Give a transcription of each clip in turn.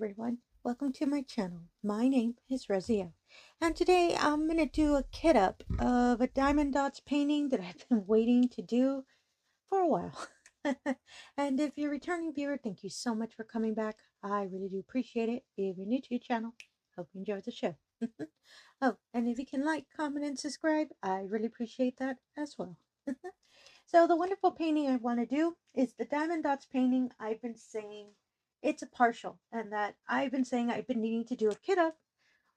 everyone, welcome to my channel. My name is Rosy O, and today I'm going to do a kit up of a diamondotz painting that I've been waiting to do for a while. And if you're a returning viewer, thank you so much for coming back. I really do appreciate it. If you're new to your channel, hope you enjoy the show. Oh, and if you can like, comment, and subscribe, I really appreciate that as well. So the wonderful painting I want to do is the diamondotz painting I've been saying it's a partial, and that I've been saying I've been needing to do a kit of,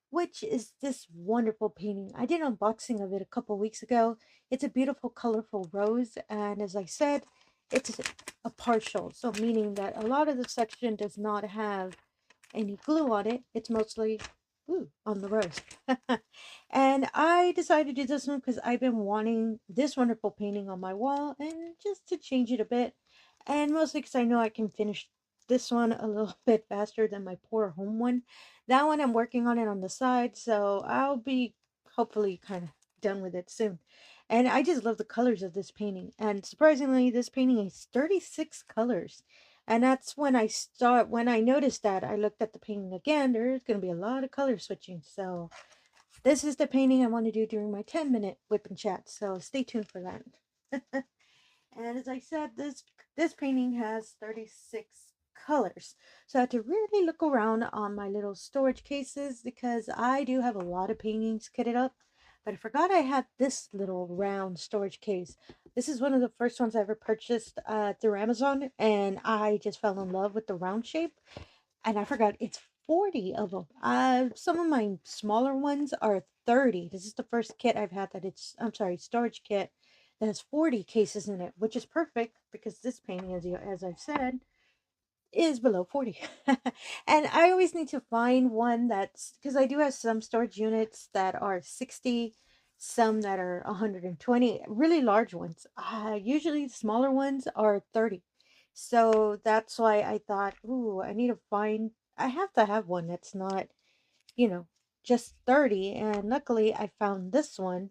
which is this wonderful painting. I did an unboxing of it a couple weeks ago. It's a beautiful colorful rose, and as I said, it's a partial, so meaning that a lot of the section does not have any glue on it. It's mostly on the rose. And I decided to do this one because I've been wanting this wonderful painting on my wall, and just to change it a bit, and mostly because I know I can finish this one a little bit faster than my poor home one. That one I'm working on it on the side, so I'll be hopefully kind of done with it soon. And I just love the colors of this painting, and surprisingly this painting is 36 colors. And that's when I noticed that, I looked at the painting again. There's going to be a lot of color switching. So this is the painting I want to do during my 10-minute whip and chat. So stay tuned for that. And as I said, this painting has 36 colors. So I had to really look around on my little storage cases, because I do have a lot of paintings kitted up. But I forgot I had this little round storage case. This is one of the first ones I ever purchased through Amazon, and I just fell in love with the round shape. And I forgot it's 40 of them. Some of my smaller ones are 30. This is the first kit I've had storage kit that has 40 cases in it, which is perfect because this painting, as I've said, is below 40. And I always need to find one that's, because I do have some storage units that are 60, some that are 120, really large ones. Usually the smaller ones are 30. So that's why I thought, ooh, I have to have one that's not, just 30. And luckily I found this one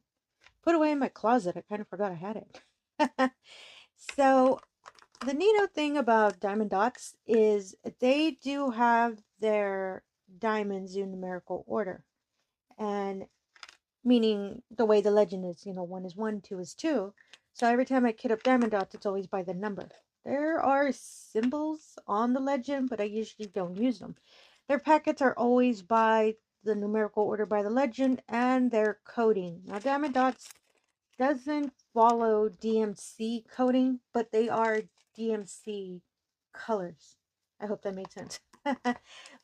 put away in my closet. I kind of forgot I had it. So the neato thing about diamonddotz is they do have their diamonds in numerical order, and meaning the way the legend is, 1 is 1, 2 is 2. So every time I kit up diamonddotz, it's always by the number. There are symbols on the legend, but I usually don't use them. Their packets are always by the numerical order by the legend, and their coding. Now diamonddotz doesn't follow DMC coding, but they are DMC colors. I hope that made sense.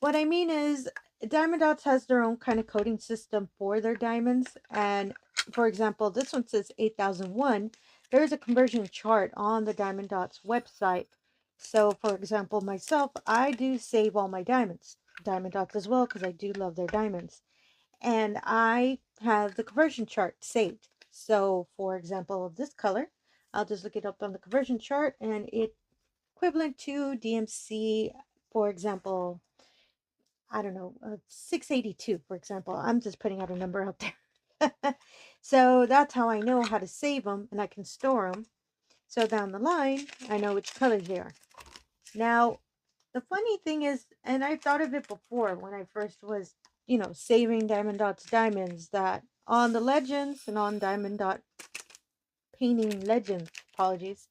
What I mean is, diamonddotz has their own kind of coding system for their diamonds. And for example, this one says 8001. There is a conversion chart on the diamonddotz website. So for example, myself, I do save all my diamonds. Diamonddotz as well, because I do love their diamonds. And I have the conversion chart saved. So for example, of this color, I'll just look it up on the conversion chart, and it equivalent to DMC, for example, I don't know, 682, for example. I'm just putting out a number out there. So that's how I know how to save them, and I can store them. So down the line, I know which colors they are. Now, the funny thing is, and I thought of it before when I first was, saving diamondotz diamonds, that on the legends and on diamondot painting legends, apologies,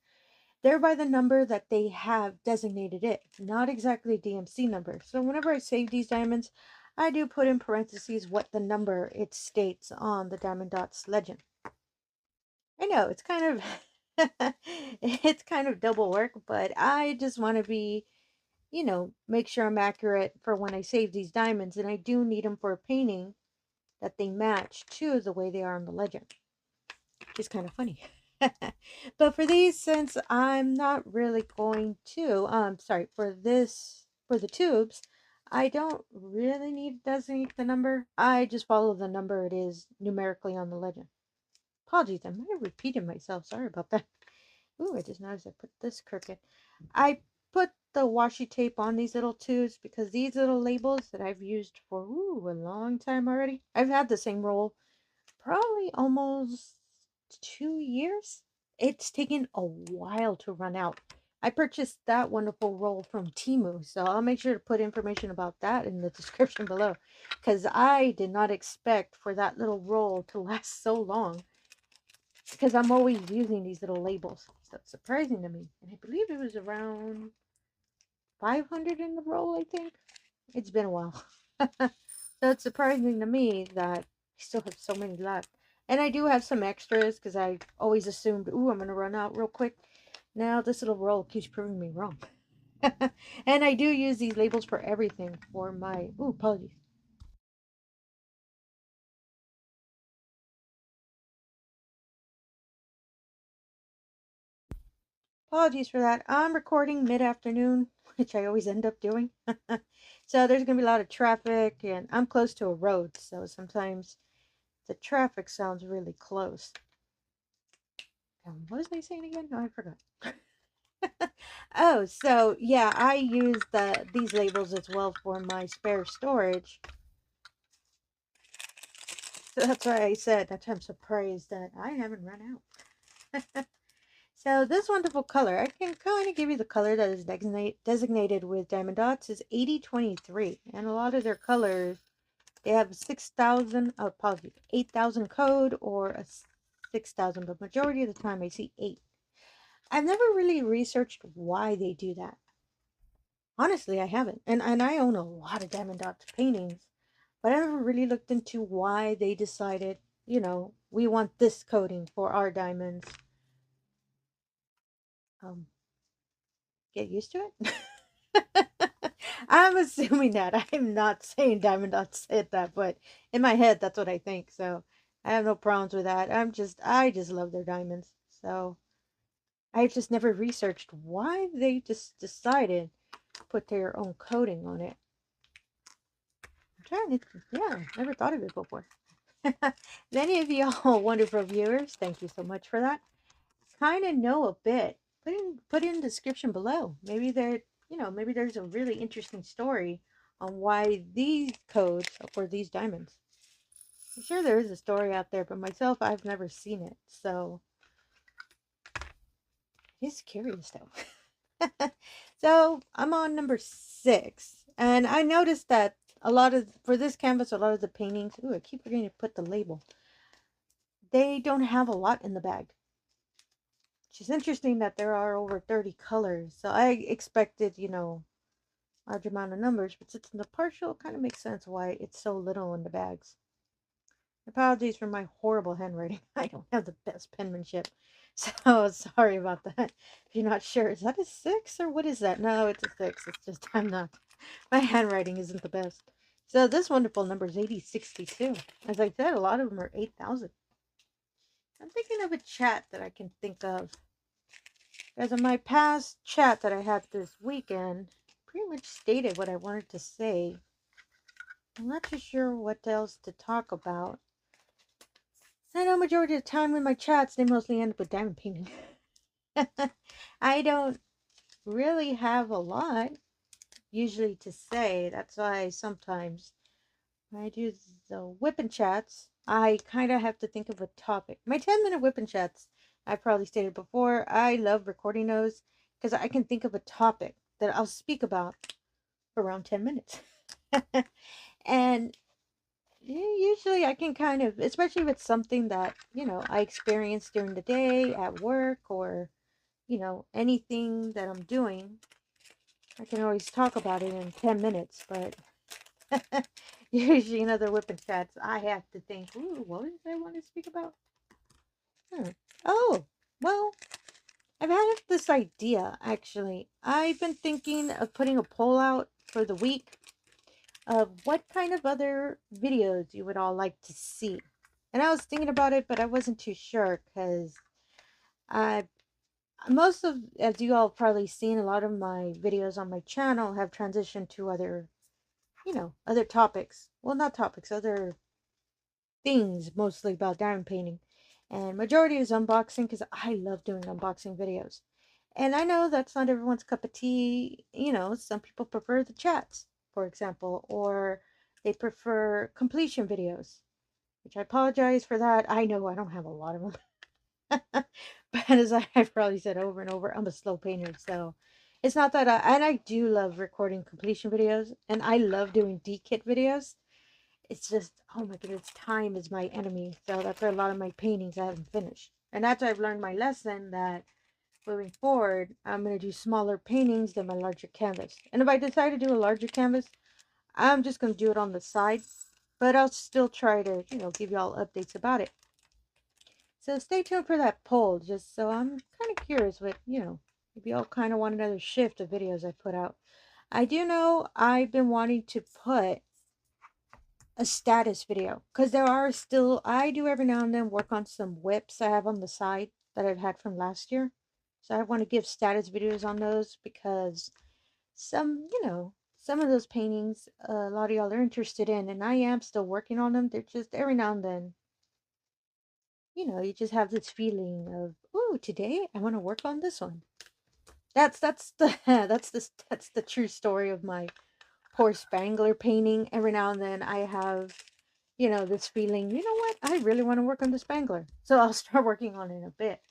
they're by the number that they have designated it, not exactly a DMC number. So whenever I save these diamonds, I do put in parentheses what the number it states on the diamondotz legend. I know it's kind of it's kind of double work, but I just want to be, make sure I'm accurate for when I save these diamonds, and I do need them for a painting that they match to the way they are in the legend, which is kind of funny. But for these, since I'm not really going to, for the tubes, I don't really need to designate the number. I just follow the number it is numerically on the legend. Apologies, I might have repeated myself. Sorry about that. Ooh, I just noticed I put this crooked. I put the washi tape on these little tubes because these little labels that I've used for a long time already. I've had the same roll probably almost 2 years. It's taken a while to run out. I purchased that wonderful roll from Temu, so I'll make sure to put information about that in the description below, because I did not expect for that little roll to last so long, because I'm always using these little labels. So it's surprising to me. And I believe it was around 500 in the roll, I think. It's been a while. So it's surprising to me that I still have so many left. And I do have some extras because I always assumed, ooh, I'm going to run out real quick. Now this little roll keeps proving me wrong. And I do use these labels for everything for my, ooh, apologies. Apologies for that. I'm recording mid-afternoon, which I always end up doing. So there's going to be a lot of traffic, and I'm close to a road, so sometimes the traffic sounds really close. What was I saying again? No, I forgot. Oh, so yeah, I use these labels as well for my spare storage. So that's why I said that I'm surprised that I haven't run out. So this wonderful color, I can kind of give you the color that is designated with Diamondotz is 8023. And a lot of their colors, they have 6,000, apologies, 8,000 code or a 6,000, but majority of the time I see 8. I've never really researched why they do that. Honestly, I haven't. And I own a lot of Diamondard's paintings, but I never really looked into why they decided, you know, we want this coating for our diamonds. Get used to it. I'm assuming that. I'm not saying Diamondotz said that, but in my head, that's what I think. So I have no problems with that. I just love their diamonds. So I just never researched why they just decided to put their own coating on it. I'm trying to, yeah, never thought of it before. Many of y'all wonderful viewers, thank you so much for that. Kind of know a bit. Put in description below. Maybe maybe there's a really interesting story on why these codes are for these diamonds. I'm sure there is a story out there, but myself, I've never seen it. So it's curious though. So I'm on number 6, and I noticed that for this canvas, a lot of the paintings, ooh, I keep forgetting to put the label. They don't have a lot in the bag. Which is interesting that there are over 30 colors. So I expected, large amount of numbers, but since in the partial, it kind of makes sense why it's so little in the bags. Apologies for my horrible handwriting. I don't have the best penmanship. So sorry about that. If you're not sure, is that a 6 or what is that? No, it's a 6. It's just I'm not. My handwriting isn't the best. So this wonderful number is 8062. As I said, a lot of them are 8,000. I'm thinking of a chat that I can think of. As in my past chat that I had this weekend, pretty much stated what I wanted to say. I'm not too sure what else to talk about. I know majority of the time in my chats, they mostly end up with diamond painting. I don't really have a lot usually to say. That's why sometimes when I do the whipping chats, I kind of have to think of a topic. My 10-minute whipping chats, I probably stated before, I love recording those because I can think of a topic that I'll speak about for around 10 minutes. And usually I can kind of, especially if it's something that, I experienced during the day at work or, anything that I'm doing, I can always talk about it in 10 minutes. But usually in other whipping chats, I have to think, ooh, what did I want to speak about? Oh, well, I've had this idea, actually. I've been thinking of putting a poll out for the week of what kind of other videos you would all like to see. And I was thinking about it, but I wasn't too sure because as you all probably seen, a lot of my videos on my channel have transitioned to other, other topics. Well, not topics, other things, mostly about diamond painting. And majority is unboxing because I love doing unboxing videos. And I know that's not everyone's cup of tea. Some people prefer the chats, for example, or they prefer completion videos, which I apologize for that. I know I don't have a lot of them. But as I've probably said over and over, I'm a slow painter, so it's not that and I do love recording completion videos, and I love doing D-kit videos. It's just, oh my goodness, time is my enemy. So that's why a lot of my paintings I haven't finished. And after I've learned my lesson that moving forward, I'm going to do smaller paintings than my larger canvas. And if I decide to do a larger canvas, I'm just going to do it on the side. But I'll still try to, give y'all updates about it. So stay tuned for that poll, just so I'm kind of curious what, if y'all kind of want another shift of videos I put out. I do know I've been wanting to put a status video, because there are still, I do every now and then work on some whips I have on the side that I've had from last year. So I want to give status videos on those, because some of those paintings a lot of y'all are interested in, and I am still working on them. They're just every now and then, you just have this feeling of, oh, today I want to work on this one. That's the that's the true story of my poor Spangler painting. Every now and then I have, this feeling, you know what, I really want to work on the Spangler, so I'll start working on it in a bit.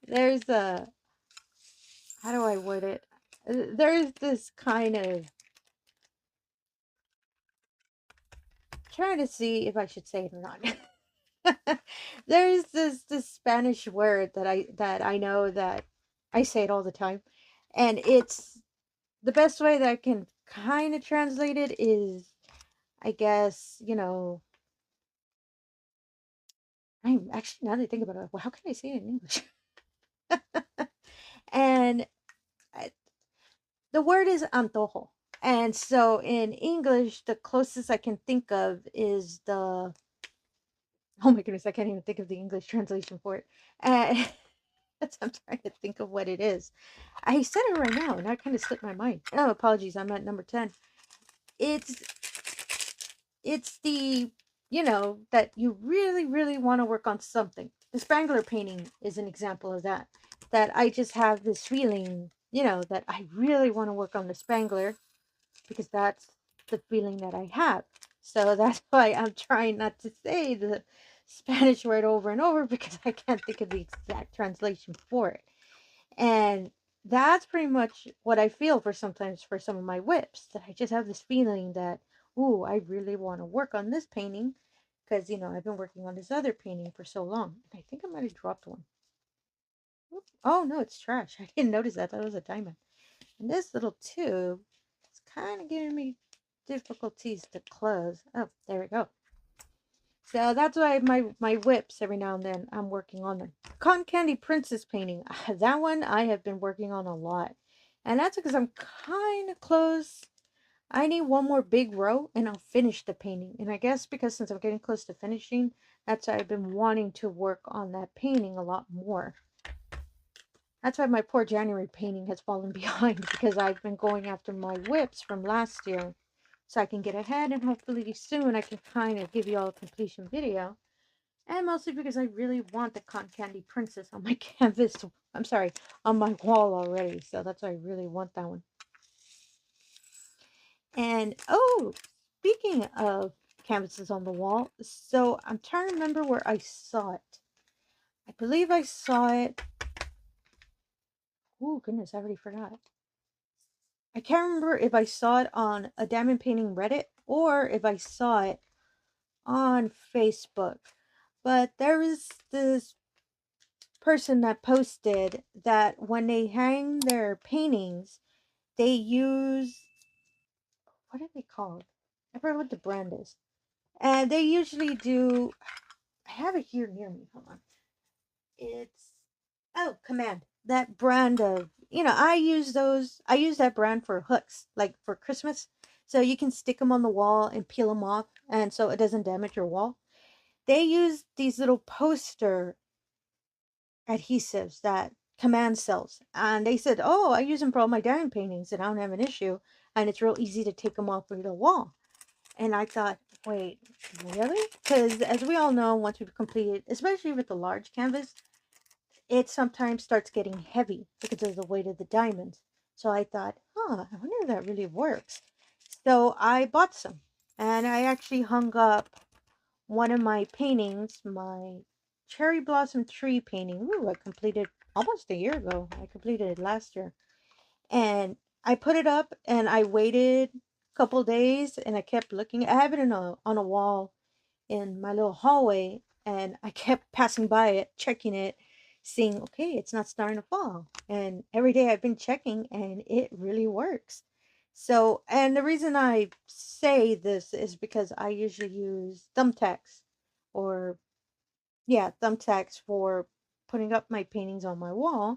There's a, how do I word it, there's this kind of, trying to see if I should say it or not. There's this Spanish word that I know that I say it all the time, and it's the best way that I can kind of translate it is, I guess, I'm actually, now that I think about it, well, how can I say it in English? And the word is antojo. And so in English, the closest I can think of is the, oh my goodness, I can't even think of the English translation for it. And I'm trying to think of what it is. I said it right now, and that kind of slipped my mind. Oh, apologies, I'm at number 10. It's the, that you really, really want to work on something. The Spangler painting is an example of that. That I just have this feeling, that I really want to work on the Spangler, because that's the feeling that I have. So that's why I'm trying not to say the Spanish word over and over, because I can't think of the exact translation for it. And that's pretty much what I feel for sometimes for some of my whips, that I just have this feeling that, ooh, I really want to work on this painting, because, I've been working on this other painting for so long. And I think I might have dropped one. Oh, no, it's trash. I didn't notice that. That was a diamond. And this little tube is kind of giving me difficulties to close. Oh, there we go. So that's why my whips, every now and then, I'm working on them. Cotton Candy Princess painting. That one I have been working on a lot. And that's because I'm kind of close. I need one more big row and I'll finish the painting. And I guess because since I'm getting close to finishing, that's why I've been wanting to work on that painting a lot more. That's why my poor January painting has fallen behind, because I've been going after my whips from last year, so I can get ahead, and hopefully soon I can kind of give you all a completion video. And mostly because I really want the Cotton Candy Princess on my canvas. I'm sorry, on my wall already. So that's why I really want that one. And, oh, speaking of canvases on the wall, so I'm trying to remember where I saw it. I believe I saw it. Oh, goodness, I already forgot. I can't remember if I saw it on a diamond painting Reddit or if I saw it on Facebook. But there is this person that posted that when they hang their paintings, they use, what are they called? I forget what the brand is. And they usually do, I have it here near me. Hold on. It's, oh, Command. That brand of, I use that brand for hooks, like for Christmas. So you can stick them on the wall and peel them off, and so it doesn't damage your wall. They use these little poster adhesives that Command sells. And they said, oh, I use them for all my diamond paintings and I don't have an issue. And it's real easy to take them off of the wall. And I thought, wait, really? Because as we all know, once we've completed, especially with the large canvas, it sometimes starts getting heavy because of the weight of the diamonds. So I thought, I wonder if that really works. So I bought some. And I actually hung up one of my paintings, my cherry blossom tree painting. Ooh, I completed almost a year ago. I completed it last year. And I put it up and I waited a couple days and I kept looking. I have it on a wall in my little hallway, and I kept passing by it, checking it, seeing, okay, it's not starting to fall. And every day I've been checking and it really works. So, and the reason I say this is because I usually use thumbtacks or, yeah, thumbtacks for putting up my paintings on my wall.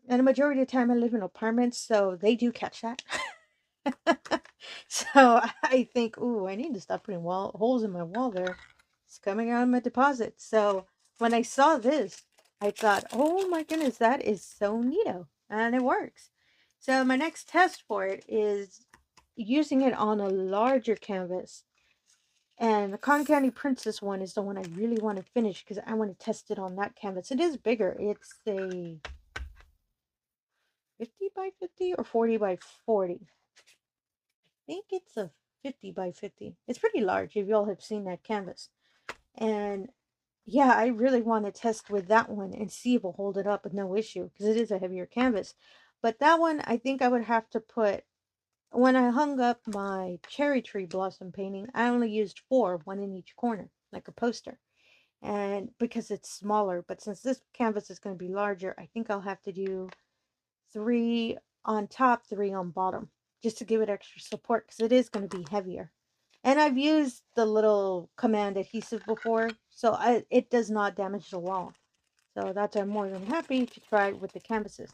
And the majority of the time I live in apartments, so they do catch that. So I think, ooh, I need to stop putting holes in my wall there. It's coming out of my deposit. So when I saw this, I thought, oh my goodness, that is so neato. And it works. So my next test for it is using it on a larger canvas. And the Cotton Candy Princess one is the one I really want to finish because I want to test it on that canvas. It is bigger. It's a 50 by 50 or 40 by 40. I think it's a 50 by 50. It's pretty large if y'all have seen that canvas. And yeah, I really want to test with that one and see if it'll hold it up with no issue because it is a heavier canvas. But that one, I think I would have to put, when I hung up my cherry tree blossom painting, I only used 4, one in each corner, like a poster. And because it's smaller, but since this canvas is going to be larger, I think I'll have to do 3 on top, 3 on bottom, just to give it extra support because it is going to be heavier. And I've used the little command adhesive before, so it does not damage the wall. So that's why I'm more than happy to try it with the canvases.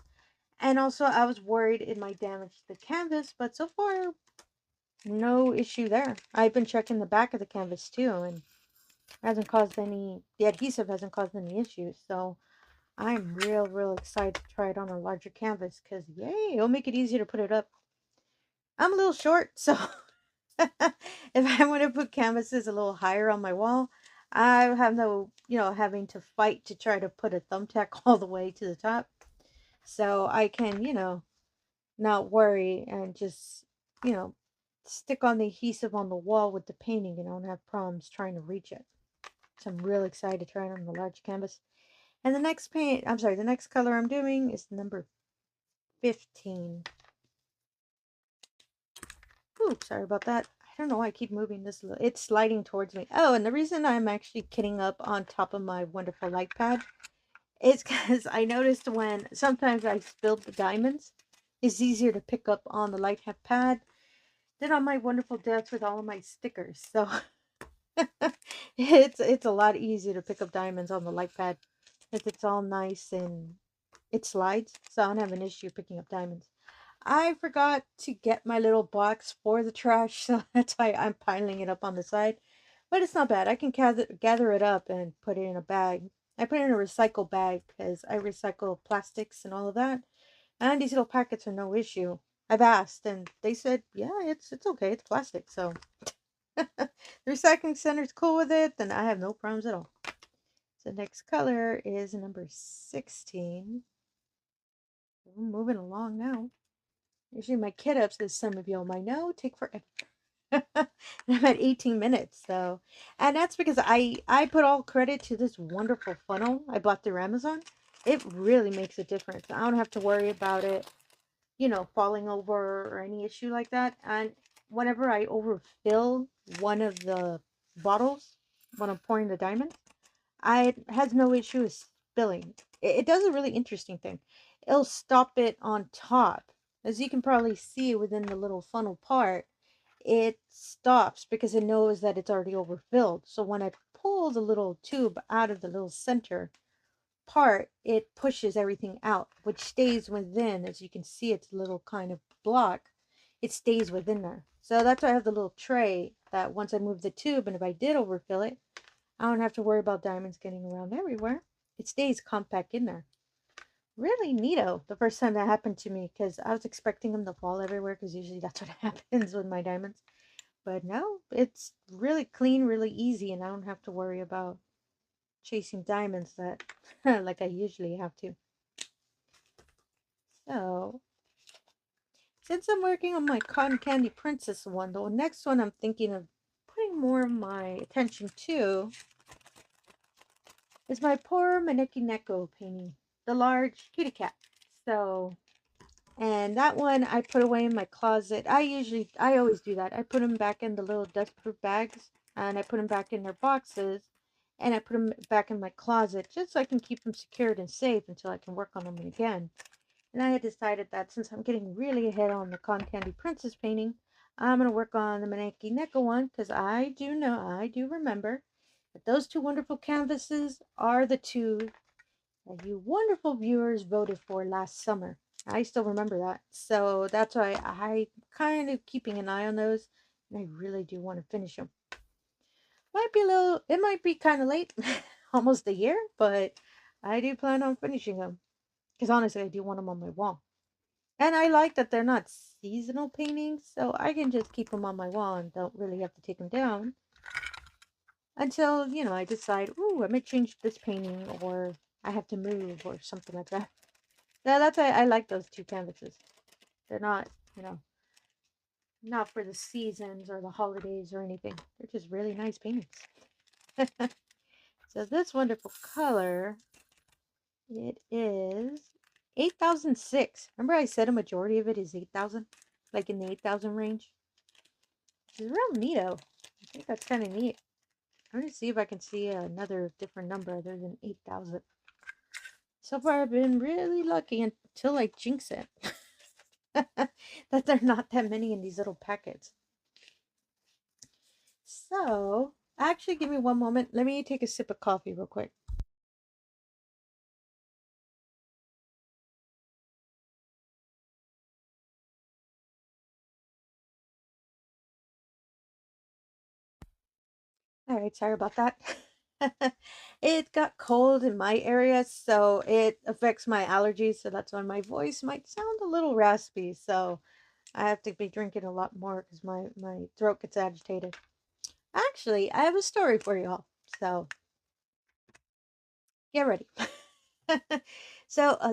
And also I was worried it might damage the canvas, but so far no issue there. I've been checking the back of the canvas too, and hasn't caused any, the adhesive hasn't caused any issues. So I'm real excited to try it on a larger canvas because, yay, it'll make it easier to put it up. I'm a little short, so if I want to put canvases a little higher on my wall, I have no, having to fight to try to put a thumbtack all the way to the top. So I can, not worry and just, stick on the adhesive on the wall with the painting and I don't have problems trying to reach it. So I'm real excited to try it on the large canvas. And the next the next color I'm doing is number 15. Ooh, sorry about that. I don't know why I keep moving this. It's sliding towards me. Oh, and the reason I'm actually kitting up on top of my wonderful light pad is because I noticed when sometimes I spilled the diamonds, it's easier to pick up on the light pad than on my wonderful desk with all of my stickers. So it's a lot easier to pick up diamonds on the light pad because it's all nice and it slides, so I don't have an issue picking up diamonds. I forgot to get my little box for the trash, so that's why I'm piling it up on the side. But it's not bad. I can gather it up and put it in a bag. I put it in a recycle bag because I recycle plastics and all of that. And these little packets are no issue. I've asked and they said, yeah, it's okay. It's plastic. So the recycling center is cool with it, then I have no problems at all. So next color is number 16. We're moving along now. Usually my Kitups, as some of y'all might know, take forever. I'm at 18 minutes, so. And that's because I put all credit to this wonderful funnel I bought through Amazon. It really makes a difference. I don't have to worry about it, falling over or any issue like that. And whenever I overfill one of the bottles when I'm pouring the diamonds, it has no issue with spilling. It does a really interesting thing. It'll stop it on top. As you can probably see within the little funnel part, it stops because it knows that it's already overfilled. So when I pull the little tube out of the little center part, it pushes everything out, which stays within. As you can see, it's a little kind of block. It stays within there. So that's why I have the little tray that once I move the tube, and if I did overfill it, I don't have to worry about diamonds getting around everywhere. It stays compact in there. Really neato the first time that happened to me because I was expecting them to fall everywhere because usually that's what happens with my diamonds. But no, it's really clean, really easy, and I don't have to worry about chasing diamonds that like I usually have to. So since I'm working on my Cotton Candy Princess one, the next one I'm thinking of putting drawing more of my attention to is my poor Maneki Neko painting, the large kitty cat. So, and that one I put away in my closet. I always do that. I put them back in the little dustproof bags, and I put them back in their boxes, and I put them back in my closet just so I can keep them secured and safe until I can work on them again. And I had decided that since I'm getting really ahead on the Cotton Candy Princess painting, I'm going to work on the Maneki Neko one, because I do remember that those two wonderful canvases are the two that you wonderful viewers voted for last summer. I still remember that. So that's why I kind of keeping an eye on those, and I really do want to finish them. It might be kind of late, almost a year, but I do plan on finishing them. Because honestly, I do want them on my wall. And I like that they're not seasonal paintings, so I can just keep them on my wall and don't really have to take them down until, I decide, ooh, I might change this painting, or I have to move or something like that. That's why I like those two canvases. They're not, not for the seasons or the holidays or anything. They're just really nice paintings. So this wonderful color, it is 8006. Remember I said a majority of it is 8,000? Like in the 8,000 range? Which is real neato. I think that's kind of neat. I'm going to see if I can see another different number other than 8,000. So far I've been really lucky until I jinx it. That there are not that many in these little packets. So, actually give me one moment. Let me take a sip of coffee real quick. All right, sorry about that. It got cold in my area, so it affects my allergies. So that's why my voice might sound a little raspy. So I have to be drinking a lot more because my throat gets agitated. Actually, I have a story for you all. So get ready. So a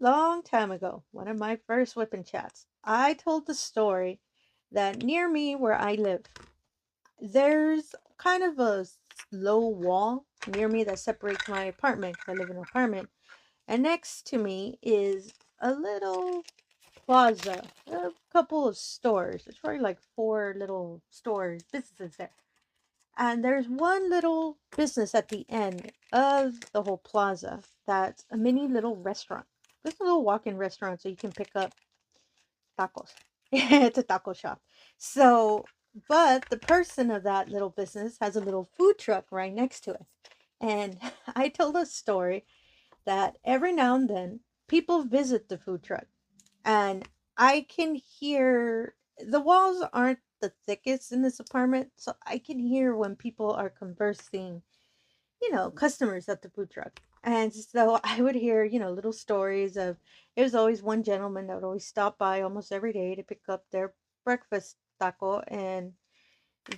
long time ago, one of my first whipping chats, I told the story that near me where I live, there's kind of a low wall near me that separates my apartment, because I live in an apartment, and next to me is a little plaza, a couple of stores. It's probably like 4 little stores, businesses there. And there's one little business at the end of the whole plaza that's a mini little restaurant. It's a little walk-in restaurant, so you can pick up tacos. It's a taco shop. So, but the person of that little business has a little food truck right next to it. And I told a story that every now and then people visit the food truck, and I can hear the walls aren't the thickest in this apartment, so I can hear when people are conversing, customers at the food truck. And so I would hear, little stories of, there was always one gentleman that would always stop by almost every day to pick up their breakfast taco, and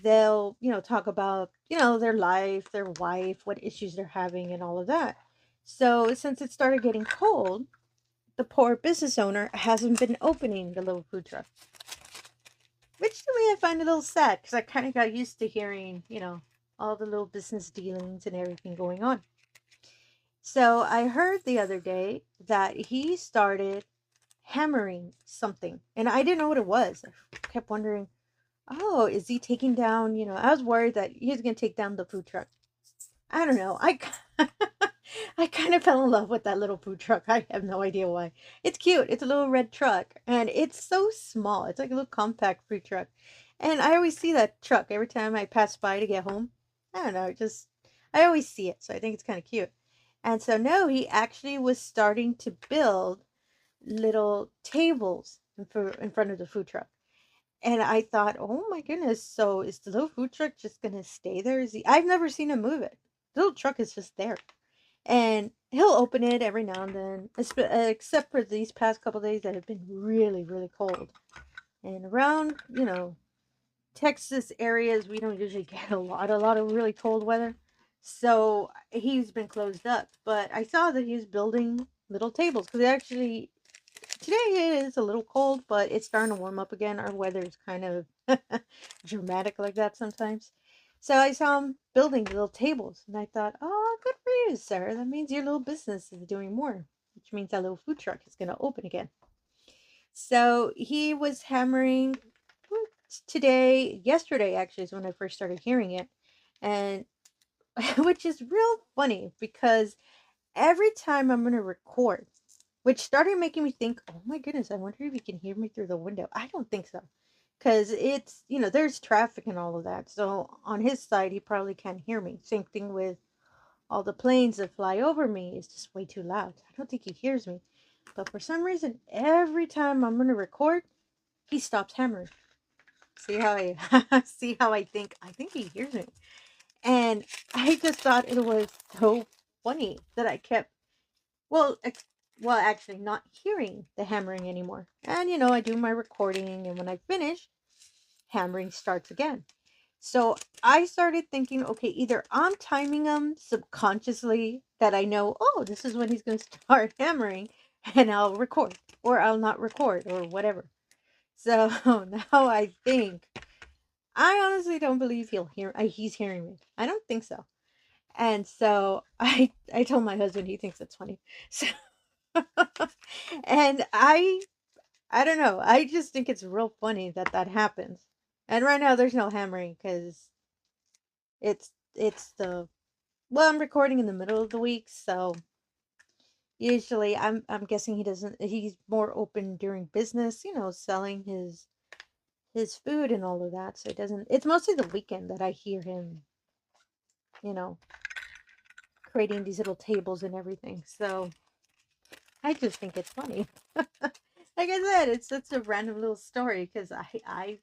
they'll, talk about, their life, their wife, what issues they're having, and all of that. So since it started getting cold, the poor business owner hasn't been opening the little food truck. Which to me I find a little sad, because I kind of got used to hearing, all the little business dealings and everything going on. So I heard the other day that he started hammering something, and I didn't know what it was. I kept wondering, oh, is he taking down, I was worried that he was going to take down the food truck. I don't know. I kind of fell in love with that little food truck. I have no idea why. It's cute. It's a little red truck, and it's so small. It's like a little compact food truck. And I always see that truck every time I pass by to get home. I don't know, I always see it, so I think it's kind of cute. And so no, he actually was starting to build little tables in front of the food truck. And I thought, oh my goodness, so is the little food truck just gonna stay there? I've never seen him move it. The little truck is just there. And he'll open it every now and then, except for these past couple days that have been really, really cold. And around, Texas areas, we don't usually get a lot of really cold weather. So he's been closed up. But I saw that he was building little tables, because Today it is a little cold, but it's starting to warm up again. Our weather is kind of dramatic like that sometimes. So I saw him building little tables, and I thought, oh, good for you, sir. That means your little business is doing more, which means that little food truck is going to open again. So he was hammering yesterday actually is when I first started hearing it. And which is real funny because every time I'm going to record, which started making me think, oh my goodness, I wonder if you can hear me through the window. I don't think so. Because it's, there's traffic and all of that. So on his side, he probably can't hear me. Same thing with all the planes that fly over me. It's just way too loud. I don't think he hears me. But for some reason, every time I'm going to record, he stops hammering. See how I see how I think? I think he hears me. And I just thought it was so funny that I kept, well, actually not hearing the hammering anymore. And I do my recording, and when I finish, hammering starts again. So I started thinking, okay, either I'm timing him subconsciously that I know, oh, this is when he's going to start hammering, and I'll record, or I'll not record, or whatever. So now I think, I honestly don't believe he's hearing me. I don't think so. And so I told my husband, he thinks it's funny. So and I don't know. I just think it's real funny that that happens. And right now there's no hammering because it's the, well, I'm recording in the middle of the week, so usually I'm guessing he's more open during business, selling his food and all of that. So it's mostly the weekend that I hear him, you know, creating these little tables and everything. So I just think it's funny. Like I said, it's such a random little story because I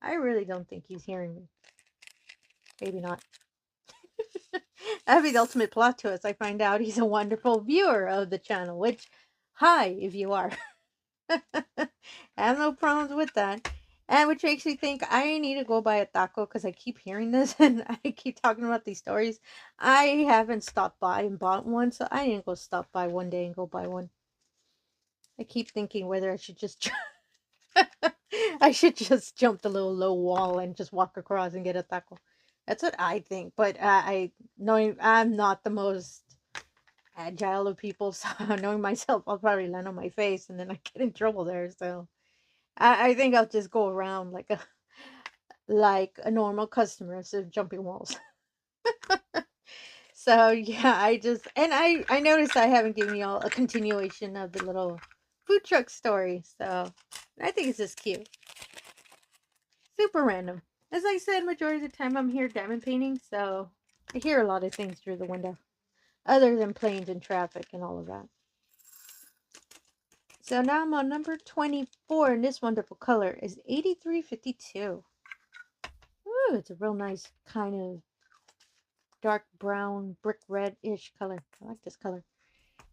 really don't think he's hearing me. Maybe not. That'd be the ultimate plot twist. I find out he's a wonderful viewer of the channel, which, hi, if you are. I have no problems with that. And which makes me think I need to go buy a taco because I keep hearing this and I keep talking about these stories. I haven't stopped by and bought one, so I need to go stop by one day and go buy one. I keep thinking whether I should just I should just jump the little low wall and just walk across and get a taco. That's what I think. But knowing I'm not the most agile of people, so knowing myself, I'll probably land on my face and then I get in trouble there. So I think I'll just go around like a normal customer instead of jumping walls. So yeah, I noticed I haven't given y'all a continuation of the little food truck story. So I think it's just cute. Super random. As I said, majority of the time I'm here diamond painting, so I hear a lot of things through the window. Other than planes and traffic and all of that. So now I'm on number 24, and this wonderful color is 8352. Ooh, it's a real nice kind of dark brown, brick red-ish color. I like this color.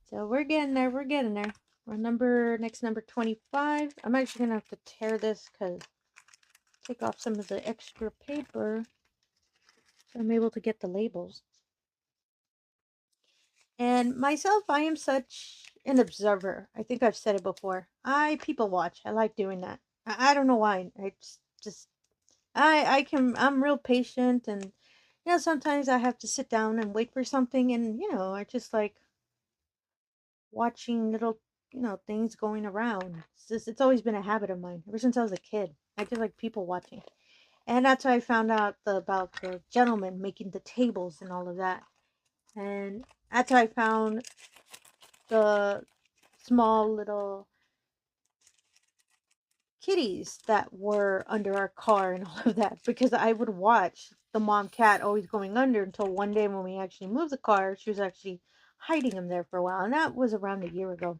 So we're getting there, we're getting there. We're next number 25. I'm actually gonna have to tear this because take off some of the extra paper so I'm able to get the labels. And myself, I am such an observer. I think I've said it before. I people watch. I like doing that. I don't know why. I just I'm real patient, and sometimes I have to sit down and wait for something, and I just like watching little things going around. It's always been a habit of mine ever since I was a kid. I just like people watching. And that's how I found out about the gentleman making the tables and all of that. And that's how I found the small little kitties that were under our car and all of that, because I would watch the mom cat always going under until one day when we actually moved the car, she was actually hiding them there for a while, and that was around a year ago.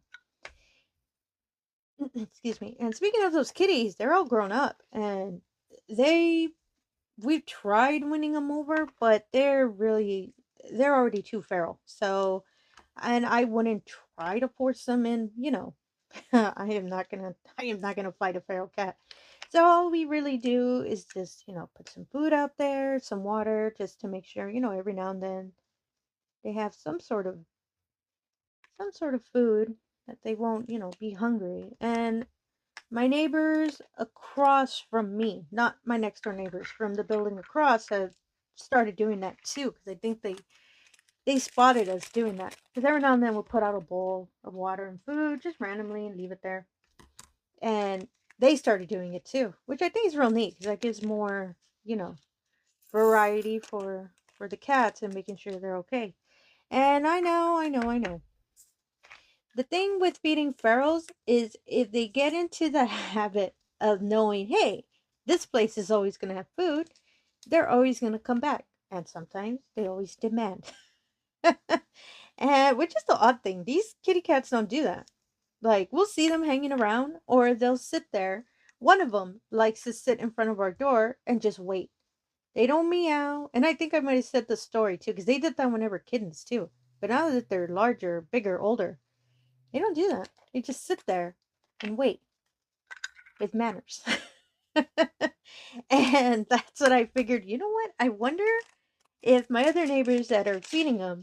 Excuse me. And speaking of those kitties, they're all grown up, and we've tried winning them over, but they're already too feral. So, and I wouldn't try to force them in, I am not gonna fight a feral cat. So all we really do is just, put some food out there, some water, just to make sure, every now and then they have some sort of food that they won't, you know, be hungry. And my neighbors across from me, not my next door neighbors, from the building across, have started doing that too, because I think they spotted us doing that. Because every now and then we'll put out a bowl of water and food just randomly and leave it there. And they started doing it too, which I think is real neat because that gives more, you know, variety for the cats and making sure they're okay. And I know. The thing with feeding ferals is if they get into the habit of knowing, hey, this place is always going to have food, they're always going to come back. And sometimes they always demand. And which is the odd thing. These kitty cats don't do that. Like, we'll see them hanging around, or they'll sit there. One of them likes to sit in front of our door and just wait. They don't meow. And I think I might have said the story too, because they did that when they were kittens too. But now that they're larger, bigger, older, they don't do that. They just sit there and wait with manners. And that's what I figured. You know what? I wonder if my other neighbors that are feeding them,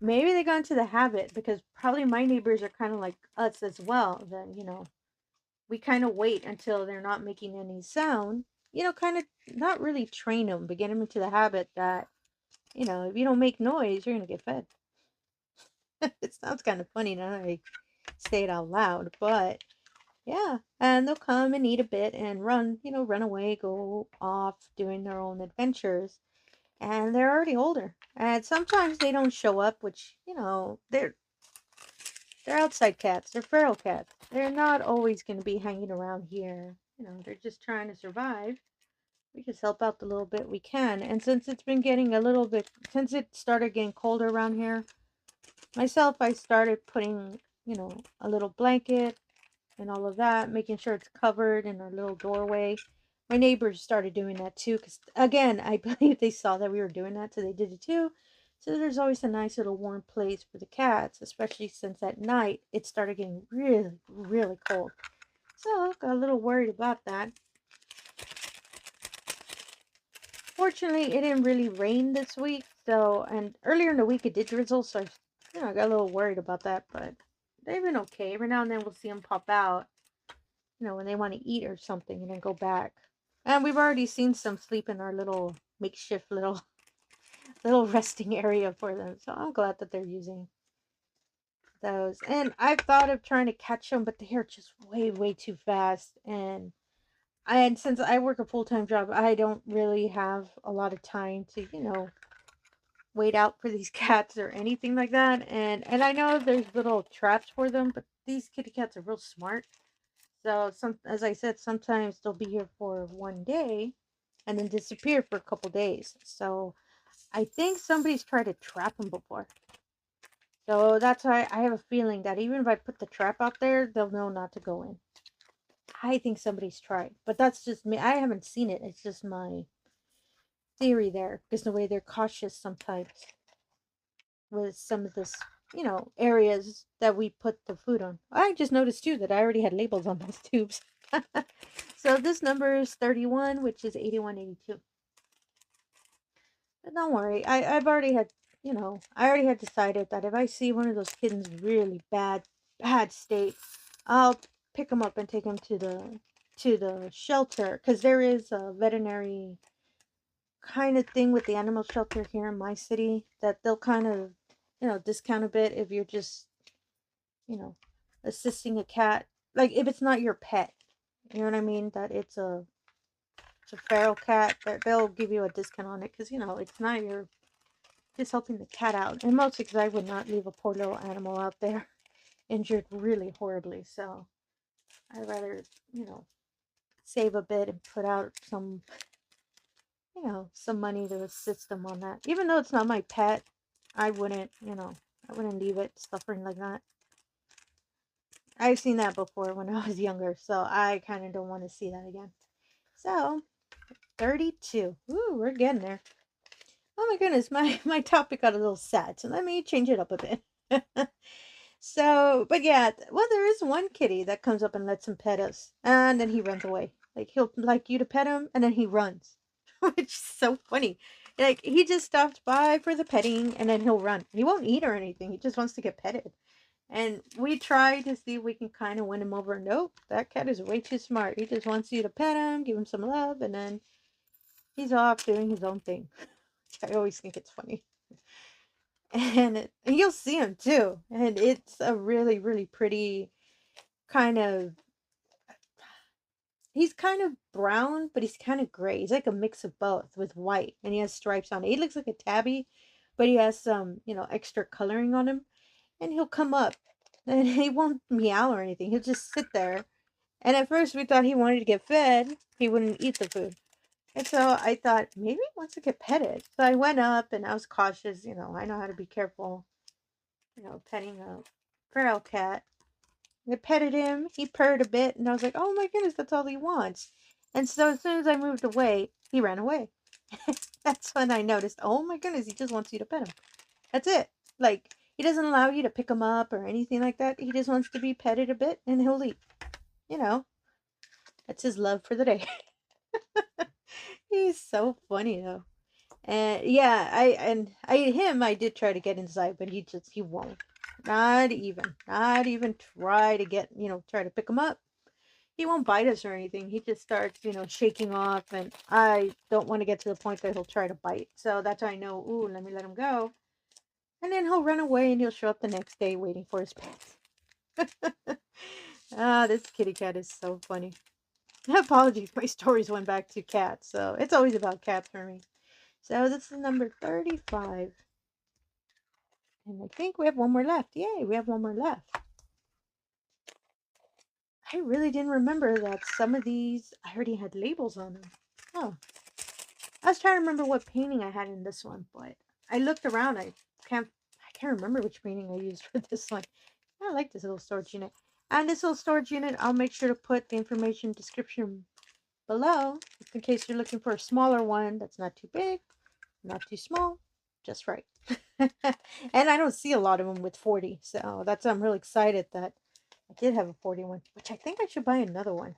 maybe they got into the habit, because probably my neighbors are kind of like us as well. That, you know, we kind of wait until they're not making any sound. You know, kind of not really train them, but get them into the habit that, you know, if you don't make noise, you're going to get fed. It sounds kind of funny now that I say it out loud, but yeah. And they'll come and eat a bit and run, you know, run away, go off doing their own adventures. And they're already older. And sometimes they don't show up, which, you know, they're outside cats. They're feral cats. They're not always going to be hanging around here. You know, they're just trying to survive. We just help out the little bit we can. And since it's been getting a little bit, since it started getting colder around here, myself, I started putting, you know, a little blanket and all of that, making sure it's covered in our little doorway. My neighbors started doing that too, because again, I believe they saw that we were doing that, so they did it too. So there's always a nice little warm place for the cats, especially since at night it started getting really, really cold. So got a little worried about that. Fortunately, it didn't really rain this week, so, and earlier in the week it did drizzle, so you know, I got a little worried about that, but they've been okay. Every now and then we'll see them pop out, you know, when they want to eat or something, and then go back. And we've already seen some sleep in our little makeshift little resting area for them, so I'm glad that they're using those. And I've thought of trying to catch them, but they're just way too fast. And since I work a full-time job, I don't really have a lot of time to, you know, wait out for these cats or anything like that. And I know there's little traps for them, but these kitty cats are real smart. So as I said, sometimes they'll be here for one day and then disappear for a couple days. So I think somebody's tried to trap them before. So that's why I have a feeling that even if I put the trap out there, they'll know not to go in. I think somebody's tried, but that's just me. I haven't seen it. It's just my theory there, because the way they're cautious sometimes with some of this, you know, areas that we put the food on. I just noticed too that I already had labels on those tubes. So this number is 31, which is 8182. But don't worry, I've already had, you know, I already had decided that if I see one of those kittens really bad state, I'll pick them up and take them to the shelter, because there is a veterinary kind of thing with the animal shelter here in my city that they'll kind of, you know, discount a bit if you're just, you know, assisting a cat. Like if it's not your pet, you know what I mean? That it's a feral cat, that they'll give you a discount on it, because, you know, it's not your, just helping the cat out. And mostly because I would not leave a poor little animal out there injured really horribly. So I'd rather, you know, save a bit and put out some, you know, some money to assist them on that. Even though it's not my pet, I wouldn't, you know, I wouldn't leave it suffering like that. I've seen that before when I was younger, so I kind of don't want to see that again. So, 32. Ooh, we're getting there. Oh my goodness, my topic got a little sad, so let me change it up a bit. So, but yeah, well, there is one kitty that comes up and lets him pet us, and then he runs away. Like, he'll like you to pet him, and then he runs, which is so funny. Like, he just stops by for the petting, and then he'll run. He won't eat or anything. He just wants to get petted. And we try to see if we can kind of win him over. Nope, that cat is way too smart. He just wants you to pet him, give him some love, and then he's off doing his own thing. I always think it's funny. And you'll see him too. And it's a really, really pretty kind of, he's kind of brown, but he's kind of gray. He's like a mix of both with white, and he has stripes on it. He looks like a tabby, but he has some, extra coloring on him. And he'll come up, and he won't meow or anything. He'll just sit there. And at first we thought he wanted to get fed. He wouldn't eat the food. And so I thought, maybe he wants to get petted. So I went up and I was cautious. I know how to be careful, petting a feral cat. I petted him. He purred a bit. And I was like, oh my goodness, that's all he wants. And so as soon as I moved away, he ran away. That's when I noticed, oh my goodness, he just wants you to pet him. That's it. Like, he doesn't allow you to pick him up or anything like that. He just wants to be petted a bit and he'll leave. That's his love for the day. He's so funny though. And yeah, I did try to get inside, but he won't. Not even try to get, try to pick him up. He won't bite us or anything. He just starts, shaking off, and I don't want to get to the point that he'll try to bite. So that's how I know, ooh, let me let him go. And then he'll run away and he'll show up the next day waiting for his pets. This kitty cat is so funny. Apologies, my stories went back to cats, so it's always about cats for me. So this is number 35. And I think we have one more left. Yay, we have one more left. I really didn't remember that some of these I already had labels on them. Oh. I was trying to remember what painting I had in this one, but I looked around. I can't remember which painting I used for this one. I like this little storage unit. And this little storage unit, I'll make sure to put the information description below, just in case you're looking for a smaller one that's not too big, not too small, just right. And I don't see a lot of them with 40, so I'm really excited that I did have a 41, which I think I should buy another one,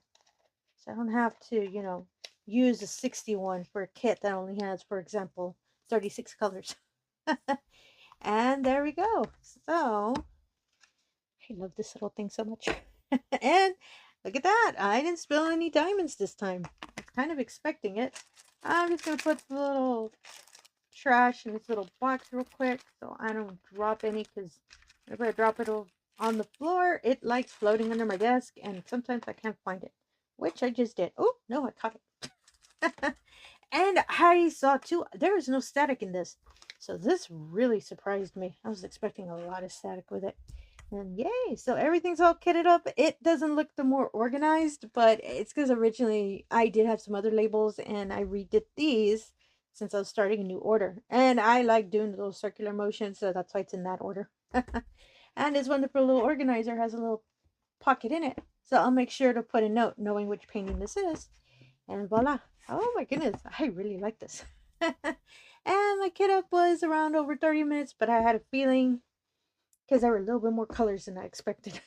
so I don't have to, use a 61 for a kit that only has, for example, 36 colors. And there we go. So I love this little thing so much. And look at that. I didn't spill any diamonds this time. I was kind of expecting it. I'm just going to put the little trash in this little box real quick so I don't drop any, because if I drop it on the floor, it likes floating under my desk, and sometimes I can't find it, which I just did. Oh, no, I caught it. And I saw too, there is no static in this. So this really surprised me. I was expecting a lot of static with it. And yay, so everything's all kitted up. It doesn't look the more organized, but it's because originally I did have some other labels and I redid these since I was starting a new order. And I like doing those circular motions, so that's why it's in that order. And this wonderful little organizer has a little pocket in it. So I'll make sure to put a note knowing which painting this is. And voila. Oh my goodness, I really like this. And my kit up was around over 30 minutes, but I had a feeling, because there were a little bit more colors than I expected.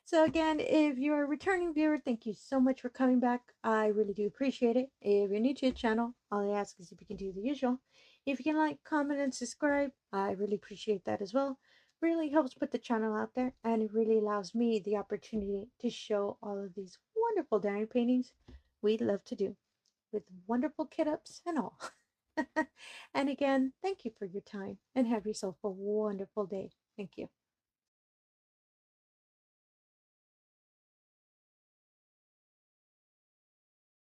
So again, if you're a returning viewer, thank you so much for coming back. I really do appreciate it. If you're new to the channel, all I ask is if you can do the usual. If you can like, comment, and subscribe, I really appreciate that as well. Really helps put the channel out there, and it really allows me the opportunity to show all of these wonderful diamond paintings we love to do, with wonderful kit ups and all. And again, thank you for your time, and have yourself a wonderful day. Thank you.